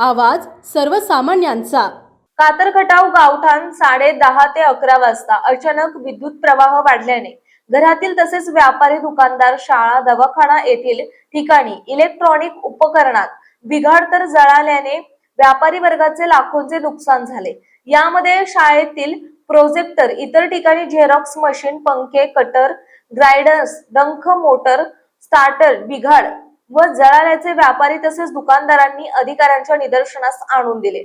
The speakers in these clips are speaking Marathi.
आवाज सर्वसामान्यांचा। कातरखटाव गावठाण 10:30 ते 11 वाजता अचानक विद्युत प्रवाह वाढल्याने घरातील तसेच व्यापारी, दुकानदार, शाळा, दवाखाना येथील ठिकाणी इलेक्ट्रॉनिक उपकरणात बिघाड तर जळाल्याने व्यापारी वर्गाचे लाखोंचे नुकसान झाले। यामध्ये शाळेतील प्रोजेक्टर, इतर ठिकाणी झेरॉक्स मशीन, पंखे, कटर, ग्राइंडर्स, डंख, मोटर, स्टार्टर बिघाड व जळाल्याचे व्यापारी तसेच दुकानदारांनी अधिकाऱ्यांच्या निदर्शनास आणून दिले।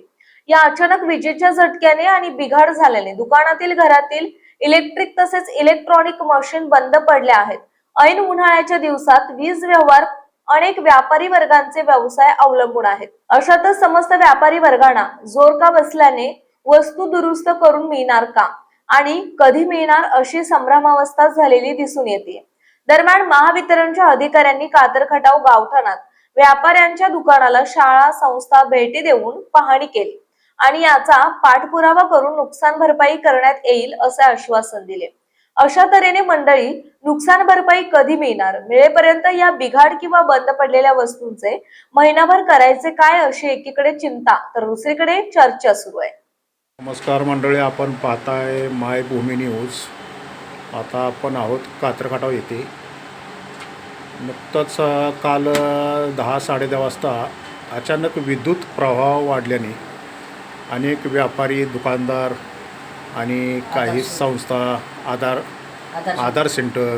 या अचानक विजेच्या झटक्याने आणि बिघाड झाल्याने दुकानातील, घरातील इलेक्ट्रिक तसेच इलेक्ट्रॉनिक मशीन बंद पडल्या आहेत। ऐन उन्हाळ्याच्या दिवसात वीज व्यवहार अनेक व्यापारी वर्गांचे व्यवसाय अवलंबून आहेत। अशातच समस्त व्यापारी वर्गांना जोर का बसल्याने वस्तू दुरुस्त करून मिळणार का आणि कधी मिळणार अशी संभ्रमावस्था झालेली दिसून येते। दरम्यान महावितरणच्या अधिकाऱ्यांनी कातरखटाव गावठाणात व्यापाऱ्यांच्या दुकानाला शाळा, संस्था भेटी देऊन पाहणी केली आणि याचा पाठपुरावा करून नुकसान भरपाई करण्यात येईल असे आश्वासन दिले। अशा तऱ्हेने मंडळी, नुकसान भरपाई कधी मिळणार, मिळेपर्यंत या बिघाड किंवा बंद पडलेल्या वस्तूंचे महिनाभर करायचे काय अशी एकीकडे चिंता तर दुसरीकडे चर्चा सुरू आहे। नमस्कार मंडळी, आपण पाहताय मायभूमी न्यूज। आता आपण आहोत कातरखटाव येथे। नुकतंच काल 10-10:30 वाजता अचानक विद्युत प्रवाह वाढल्याने अनेक व्यापारी, दुकानदार आणि काही संस्था, आधार सेंटर,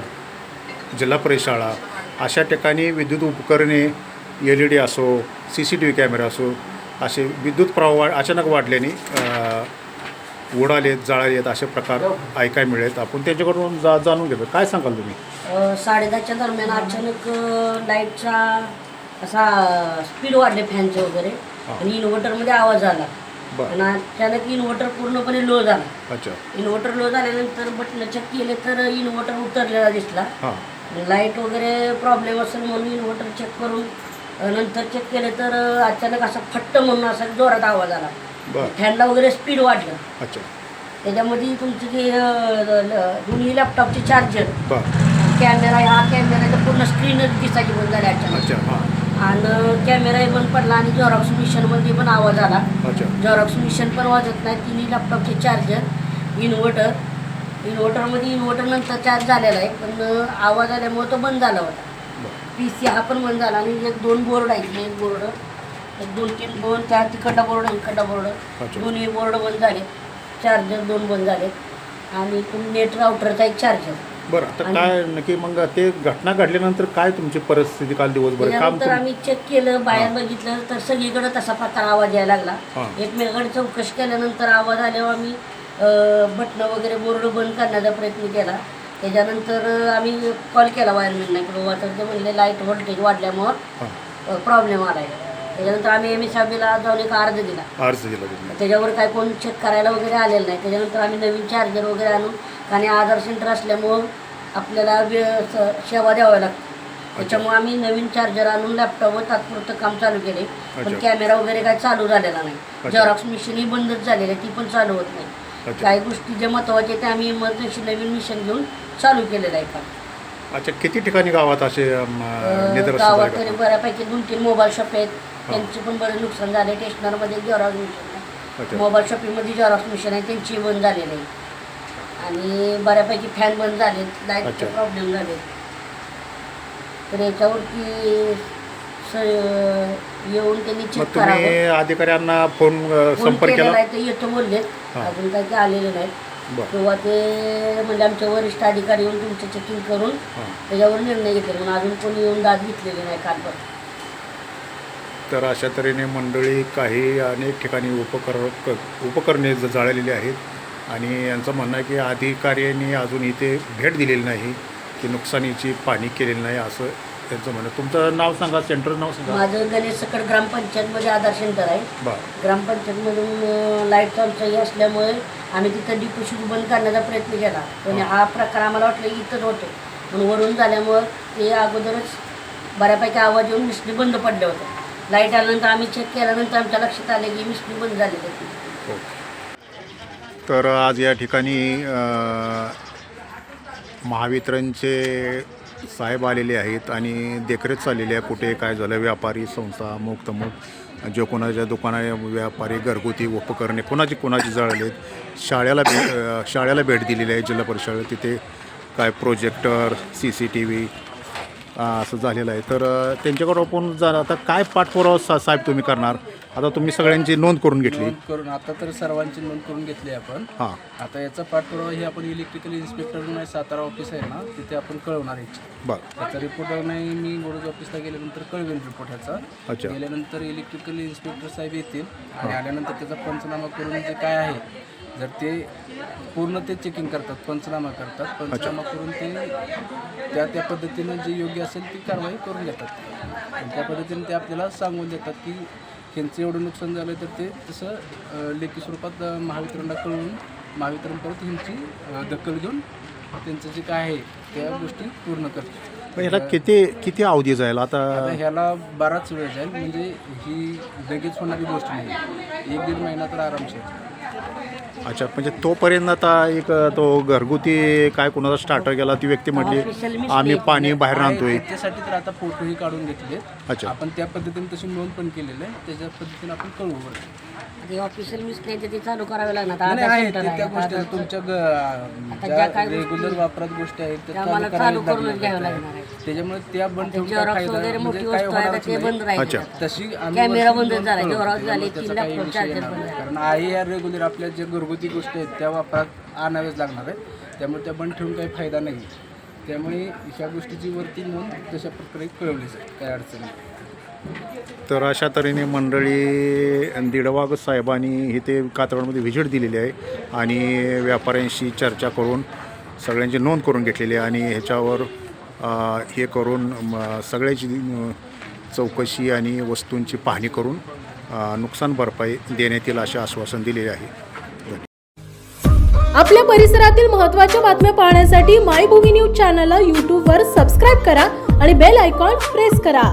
जिल्हा परिषद शाळा अशा ठिकाणी विद्युत उपकरणे, LED असो, CCTV कॅमेरा असो, असे विद्युत प्रवाह अचानक वाढल्याने उडालेत, जळालेत असे प्रकार ऐकायला मिळत। आपण त्याच्याकडून जाणून घेतो। काय सांगाल तुम्ही? 10:30च्या दरम्यान अचानक लाईटचा असा स्पीड वाढले, फॅनचे वगैरे, आणि इन्व्हर्टरमध्ये आवाज आला आणि अचानक इन्व्हर्टर पूर्णपणे लो झाला। अच्छा। इन्व्हर्टर लो झाल्यानंतर बटन चेक केले तर इन्व्हर्टर उतरलेला दिसला। लाईट वगैरे प्रॉब्लेम असेल म्हणून इन्व्हर्टर चेक करून नंतर चेक केले तर अचानक असा फट्ट म्हणून असा जोरात आवाज आला। फॅनला वगैरे स्पीड वाढलं। अच्छा। त्याच्यामध्ये तुमचे जे दोन्ही लॅपटॉपचे चार्जर, कॅमेरा, हा कॅमेराचा पूर्ण स्क्रीनच दिसायची बंद झाली अचानक, आणि कॅमेराही बंद पडला आणि झेरॉक्स मिशनमध्ये पण आवाज आला। झेरॉक्स मिशन पण वाजत नाही। तिन्ही लॅपटॉपचे चार्जर, इन्व्हर्टर नंतर चार्ज झालेला आहे, पण आवाज आल्यामुळे तो बंद झाला होता। PC हा पण बंद झाला आणि 1-2 बोर्ड आहेत, एक बोर्ड, 2-3 बोर्ड, त्या तिकडला बोर्ड, इकडला बोर्ड, दोन्ही बोर्ड बंद झाले। चार्जर 2 बंद झाले आणि नेट राउटरचा एक चार्जर। बरं, आता काय नक्की मग ते घटना घडल्यानंतर काय तुमची परिस्थिती काल दिवसभर? त्यानंतर आम्ही चेक केलं, बाहेर बघितलं तर सगळीकडे तसा प्रकार आवाज यायला लागला। एकमेकांकडे चौकशी केल्यानंतर आवाज आल्यावर आम्ही बटणं वगैरे, बोर्ड बंद करण्याचा प्रयत्न केला। त्याच्यानंतर आम्ही कॉल केला वायरमॅनला की बाबा, तर ते म्हणले लाईट व्होल्टेज वाढल्यामुळं प्रॉब्लेम आला आहे। त्याच्यानंतर आम्ही MSRBला जाऊन एक अर्ज दिला। त्याच्यावर काय कोण चेक करायला वगैरे आलेलं नाही। त्याच्यानंतर आम्ही नवीन चार्जर वगैरे आणून, आणि आधार सेंटर असल्यामुळं आपल्याला सेवा द्यावी लागते, त्याच्यामुळे आम्ही नवीन चार्जर आणून लॅपटॉपवर तात्पुरतं काम चालू केले, पण कॅमेरा वगैरे काय चालू झालेला नाही। झेरॉक्स मिशन ही बंदच झालेली आहे, ती पण चालू होत नाही। काही गोष्टी जे महत्त्वाचे ते आम्ही इमर्जन्सी नवीन मिशन घेऊन चालू केलेलं आहे काम। अच्छा, किती ठिकाणी गावात असे गावात तरी बऱ्यापैकी 2-3 मोबाईल शॉप आहेत, त्यांचे पण बरे नुकसान झाले। स्टेशनरमध्ये झेरॉक्स मिशन आहे, मोबाईल शॉपिंगमध्ये झेरॉक्स मिशन आहे, त्यांची बंद झालेली आहे, आणि बऱ्यापैकी फॅन बंद झाले, लाईटचे प्रॉब्लेम झाले। तर याच्यावरती येऊन त्यांनी चेक करावं। अधिकाऱ्यांना फोन संपर्क केला आहे, ते येतो बोलले, अजून काही ते आलेले नाहीत। किंवा ते म्हणजे आमचे वरिष्ठ अधिकारी येऊन तुमचं चेकिंग करून त्याच्यावर निर्णय घेतले, म्हणून अजून कोणी येऊन दाद घेतलेली नाही कालपर्यंत। तर अशा तऱ्हेने मंडळी, काही अनेक ठिकाणी उपकरणे जाळलेली आहेत आणि यांचं म्हणणं आहे की अधिकाऱ्यांनी अजून इथे भेट दिलेली नाही, की नुकसानीची पाहणी केलेली नाही असं त्यांचं म्हणणं। तुमचं नाव सांगा, सेंटर नाव सांगा। माझं गणेश सकड ग्रामपंचायतमध्ये आधार सेंटर आहे। ग्रामपंचायतमधून लाईट चालू असल्यामुळे आम्ही तिथं डिपो शुरू बंद करण्याचा प्रयत्न केला, पण हा प्रकार आम्हाला वाटलं इथंच होतो, पण वरून झाल्यामुळं ते अगोदरच बऱ्यापैकी आवाज येऊन मिशनी बंद पडले होते। लाईट आल्यानंतर आम्ही चेक केल्यानंतर आमच्या लक्षात आले की मिशनी बंद झालेली होती। तर आज या ठिकाणी महावितरणचे साहेब आलेले आहेत आणि देखरेख चाललेली आहे, कुठे काय झालं, व्यापारी, संस्था, मुक्तमुक जे कोणाच्या दुकाना व्यापारी घरगुती उपकरणे कोणाची जळलेत शाळेला भेट दिलेली आहे जिल्हा परिषद शाळेत. तिथे काय प्रोजेक्टर CCTV असं झालेलं आहे. तर त्यांच्याकडे आपण आता काय पाठपुरावा साहेब तुम्ही करणार? आता तुम्ही सगळ्यांची नोंद करून घेतली. नोंद करून आता तर सर्वांची नोंद करून घेतली आपण. हां, आता याचा पाठपुरावा हे आपण इलेक्ट्रिकल इन्स्पेक्टर म्हणून सातारा ऑफिस आहे ना, तिथे आपण कळवणार याची. बरं. त्याचा रिपोर्ट नाही मी बोर्ड ऑफिसला गेल्यानंतर कळवेन रिपोर्ट ह्याचा. अच्छा. गेल्यानंतर इलेक्ट्रिकल इन्स्पेक्टर साहेब येतील आणि आल्यानंतर त्याचा पंचनामा करून जे काय आहे जर ते पूर्ण ते चेकिंग करतात, पंचनामा करून ते त्या पद्धतीनं जे योग्य असेल ती कारवाई करून देतात आणि त्या पद्धतीने ते आपल्याला सांगून देतात की ह्यांचं एवढं नुकसान झालं तर ते तसं लेखी स्वरूपात महावितरणला कळवून महावितरण परत ह्यांची दखल घेऊन त्यांचं जे काय आहे त्या गोष्टी पूर्ण करतात. ह्याला किती अवधी जाईल आता? ह्याला बराच वेळ जाईल, म्हणजे ही लगेच होणारी गोष्ट नाही. 1-1.5 महिना तर आरामशीर. अच्छा, म्हणजे तोपर्यंत आता एक तो घरगुती काय कोणाचा स्टार्टर गेला ती व्यक्ती म्हटली आम्ही पाणी बाहेर आणतोय. त्याच्यासाठी तर आता फोटोही काढून घेतले. अच्छा. आपण त्या पद्धतीने तशी नोंद पण केलेली आहे, त्याच्या पद्धतीने आपण कळवू. ते ऑफिशियल मिस्टेक ते चालू करावे लागणार. आता नाही आधार आहे सेंटर आहे. त्या गोष्टी आता तुमच्या ज्या काय रेग्युलर वापरात गोष्टी आहेत त्या आम्हाला चालू करूनच घ्यावं लागणार आहे. त्याच्यामुळे त्या बंद ठेवून काय झेरॉक्स फायदा? वगैरे मोठी म्हणजे काय वस्तू आहे होणारच ते नाही. बंद राहील. अच्छा. तशी आम्ही कॅमेरा वरती बंद नोंद झाला, कळवतो. झेरॉक्स झाले, त्याचा 3 काही लॅपटॉप विषय चार्जर येणार बंद नाही. झाले. कारण आहे या रेग्युलर आपल्या ज्या घरगुती गोष्टी आहेत त्या वापरात आणाव्याच लागणार आहेत, त्यामुळे त्या बंद ठेवून काही फायदा नाही. त्यामुळे ह्या गोष्टीची वरती नोंद तशा प्रकारे कळवली जाईल, काही अडचण नाही. तर अशा तऱ्हेने मंडळी दिडवाग साहेबांनी इथे कातळमध्ये व्हिजिट दिलेली आहे आणि व्यापाऱ्यांशी चर्चा करून सगळ्यांची नोंद करून घेतलेली आहे आणि ह्याच्यावर हे करून सगळ्याची चौकशी आणि वस्तूंची पाहणी करून नुकसान भरपाई देण्यात येईल असे आश्वासन दिलेले आहे. आपल्या परिसरातील महत्त्वाच्या बातम्या पाहण्यासाठी मायभूमी न्यूज चॅनलला यूट्यूबवर सबस्क्राईब करा आणि बेल आयकॉन प्रेस करा.